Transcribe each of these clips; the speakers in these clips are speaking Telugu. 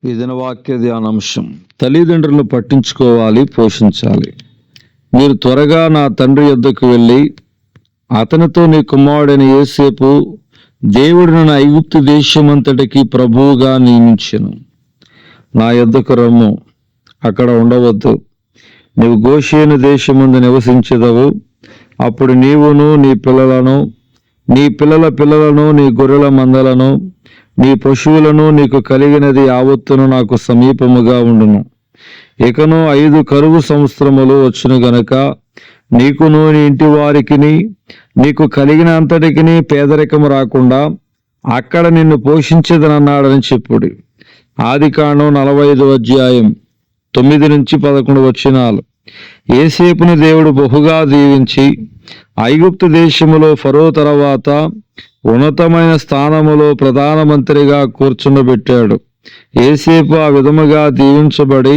ఈ దిన వాక్య ధ్యానాంశం, తల్లిదండ్రులను పట్టించుకోవాలి, పోషించాలి. మీరు త్వరగా నా తండ్రి యొద్దకు వెళ్ళి అతనితో నీ కుమారుడైన యోసేపు దేవుడు నన్ను ఐగుప్తు దేశమంతటికి ప్రభువుగా నియమించెను. నా యొద్దకు రమ్ము, అక్కడ ఉండవద్దు. నీవు గోషేను దేశమందు నివసించెదవు. అప్పుడు నీవును నీ పిల్లలను, నీ పిల్లల పిల్లలను, నీ గొర్రెల మందలను, నీ పశువులను, నీకు కలిగినది యావత్తును నాకు సమీపముగా ఉండును. ఇకను 5 కరువు సంవత్సరములు వచ్చును గనక నీకును నీ ఇంటి వారికిని, నీకు కలిగిన అంతటికిని పేదరికము రాకుండా అక్కడ నిన్ను పోషించేదనన్నాడని చెప్పుడి. ఆదికాండం 45వ అధ్యాయం 9-11 వచనాలు. యోసేపును దేవుడు బహుగా దీవించి ఐగుప్తు దేశములో ఫరో తర్వాత ఉన్నతమైన స్థానములో ప్రధానమంత్రిగా కూర్చుండబెట్టాడు. యోసేపు ఆ విధముగా దీవించబడి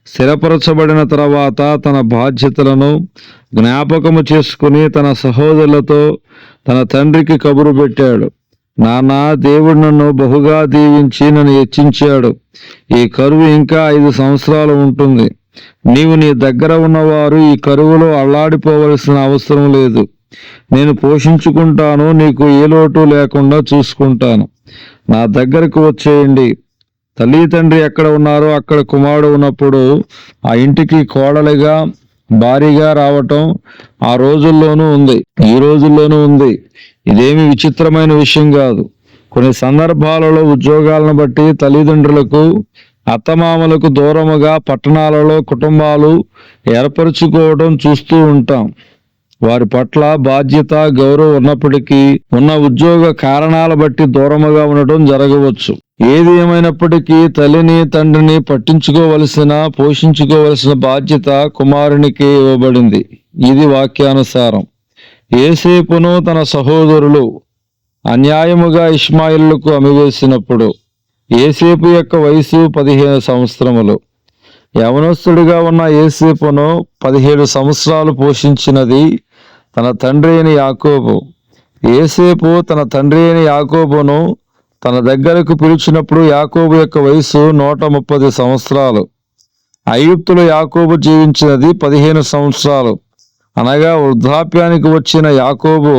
స్థిరపరచబడిన తర్వాత తన బాధ్యతలను జ్ఞాపకము చేసుకుని తన సహోదరులతో తన తండ్రికి కబురు పెట్టాడు. నానా, దేవుడు నన్ను బహుగా దీవించి నన్ను హెచ్చించాడు. ఈ కరువు ఇంకా 5 సంవత్సరాలు ఉంటుంది. నీవు నీ దగ్గర ఉన్నవారు ఈ కరువులో అల్లాడిపోవలసిన అవసరం లేదు. నేను పోషించుకుంటాను, నీకు ఏ లోటు లేకుండా చూసుకుంటాను. నా దగ్గరకు వచ్చేయండి. తల్లి తండ్రి ఎక్కడ ఉన్నారో అక్కడ కుమారుడు ఉన్నప్పుడు ఆ ఇంటికి కోడలిగా, భారీగా రావటం ఆ రోజుల్లోనూ ఉంది, ఈ రోజుల్లోనూ ఉంది. ఇదేమి విచిత్రమైన విషయం కాదు. కొన్ని సందర్భాలలో ఉద్యోగాలను బట్టి తల్లిదండ్రులకు, అత్తమామలకు దూరముగా పట్టణాలలో కుటుంబాలు ఏర్పరచుకోవడం చూస్తూ ఉంటాం. వారి పట్ల బాధ్యత, గౌరవం ఉన్నప్పటికీ ఉన్న ఉద్యోగ కారణాల బట్టి దూరముగా ఉండటం జరగవచ్చు. ఏది ఏమైనప్పటికీ తల్లిని, తండ్రిని పట్టించుకోవలసిన, పోషించుకోవలసిన బాధ్యత కుమారునికి ఇవ్వబడింది. ఇది వాక్యానుసారం. యోసేపును తన సహోదరులు అన్యాయముగా ఇష్మాయిలుకు అమ్మివేసినప్పుడు యోసేపు యొక్క వయసు 15 సంవత్సరములు. యవనస్తుడిగా ఉన్న యోసేపును 17 సంవత్సరాలు పోషించినది తన తండ్రి అయిన యాకోబు. యోసేపు తన తండ్రి అయిన యాకోబును తన దగ్గరకు పిలిచినప్పుడు యాకోబు యొక్క వయసు 130 సంవత్సరాలు. ఐగుప్తులో యాకోబు జీవించినది 15 సంవత్సరాలు. అనగా వృద్ధాప్యానికి వచ్చిన యాకోబు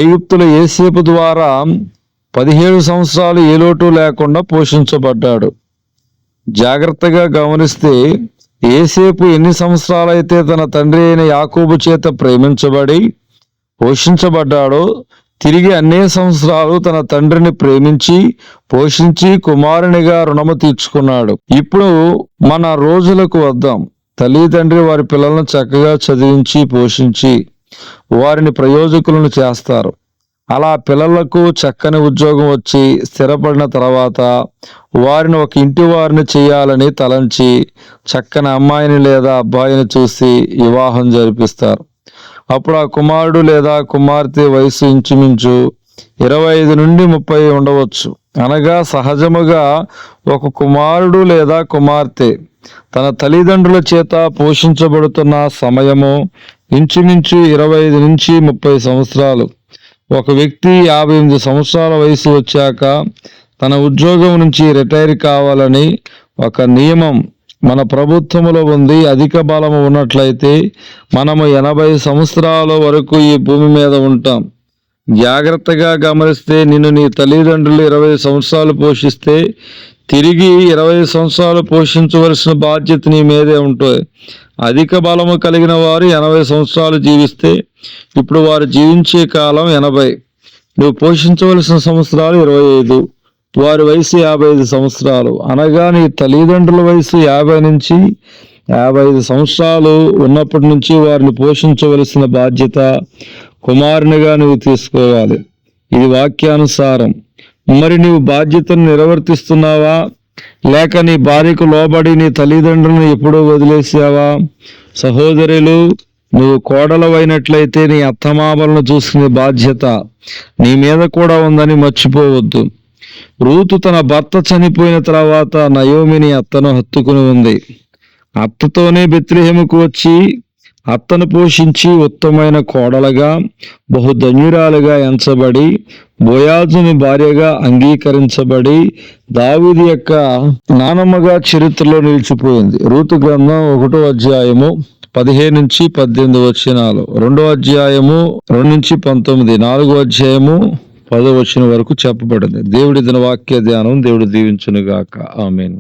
ఐగుప్తులో యోసేపు ద్వారా 17 సంవత్సరాలు ఏ లోటు లేకుండా పోషించబడ్డాడు. జాగ్రత్తగా గమనిస్తే యోసేపు ఎన్ని సంవత్సరాలైతే తన తండ్రి అయిన యాకోబు చేత ప్రేమించబడి పోషించబడ్డాడో తిరిగి అన్నే సంవత్సరాలు తన తండ్రిని ప్రేమించి పోషించి కుమారునిగా రుణము తీర్చుకున్నాడు. ఇప్పుడు మన రోజులకు వద్దాం. తల్లి తండ్రి వారి పిల్లలను చక్కగా చదివించి పోషించి వారిని ప్రయోజకులను చేస్తారు. అలా పిల్లలకు చక్కని ఉద్యోగం వచ్చి స్థిరపడిన తర్వాత వారిని ఒక ఇంటి వారిని చేయాలని తలంచి చక్కని అమ్మాయిని లేదా అబ్బాయిని చూసి వివాహం జరిపిస్తారు. అప్పుడు ఆ కుమారుడు లేదా కుమార్తె వయసు ఇంచుమించు 25 నుండి 30 ఉండవచ్చు. అనగా సహజముగా ఒక కుమారుడు లేదా కుమార్తె తన తల్లిదండ్రుల చేత పోషించబడుతున్న సమయము ఇంచుమించు 25 నుంచి 30 సంవత్సరాలు. ఒక వ్యక్తి 58 సంవత్సరాల వయసు వచ్చాక తన ఉద్యోగం నుంచి రిటైర్ కావాలని ఒక నియమం మన ప్రభుత్వములో ఉంది. అధిక బలము ఉన్నట్లయితే మనము 80 సంవత్సరాల వరకు ఈ భూమి మీద ఉంటాం. జాగ్రత్తగా గమనిస్తే నిన్ను నీ తల్లిదండ్రులు 20 సంవత్సరాలు పోషిస్తే తిరిగి 20 సంవత్సరాలు పోషించవలసిన బాధ్యత నీ మీదే ఉంటుంది. అధిక బలము కలిగిన వారు 80 సంవత్సరాలు జీవిస్తే ఇప్పుడు వారు జీవించే కాలం 80. నువ్వు పోషించవలసిన సంవత్సరాలు 25. వారి వయసు 55 సంవత్సరాలు. అనగా నీ తల్లిదండ్రుల వయసు 50 నుంచి 55 సంవత్సరాలు ఉన్నప్పటి నుంచి వారిని పోషించవలసిన బాధ్యత కుమారునిగా నువ్వు తీసుకోవాలి. ఇది వాక్యానుసారం. మరి నీవు బాధ్యతను నిర్వర్తిస్తున్నావా? లేక నీ భార్యకు లోబడి నీ తల్లిదండ్రులను ఎప్పుడూ వదిలేసావా? సహోదరులు, నువ్వు కోడలవైనట్లయితే నీ అత్తమామలను చూసుకునే బాధ్యత నీ మీద కూడా ఉందని మర్చిపోవద్దు. రూతు తన భర్త చనిపోయిన తర్వాత నయోమిని అత్తను హత్తుకుని ఉంది. అత్తతోనే బెత్లెహేముకు వచ్చి అత్తను పోషించి ఉత్తమైన కోడలుగా బహుధన్యురాలుగా ఎంచబడి బోయాజుని భార్యగా అంగీకరించబడి దావీదు యొక్క నానమ్మగా చరిత్రలో నిలిచిపోయింది. రూతు గ్రంథం 1వ అధ్యాయము 15-18 వచనాలు, 2వ అధ్యాయము 2-19, 4వ అధ్యాయము 10వ వచనం వరకు చెప్పబడింది. దేవుడి దిన వాక్య ధ్యానం దేవుడు దీవించును గాక. ఆమేన్.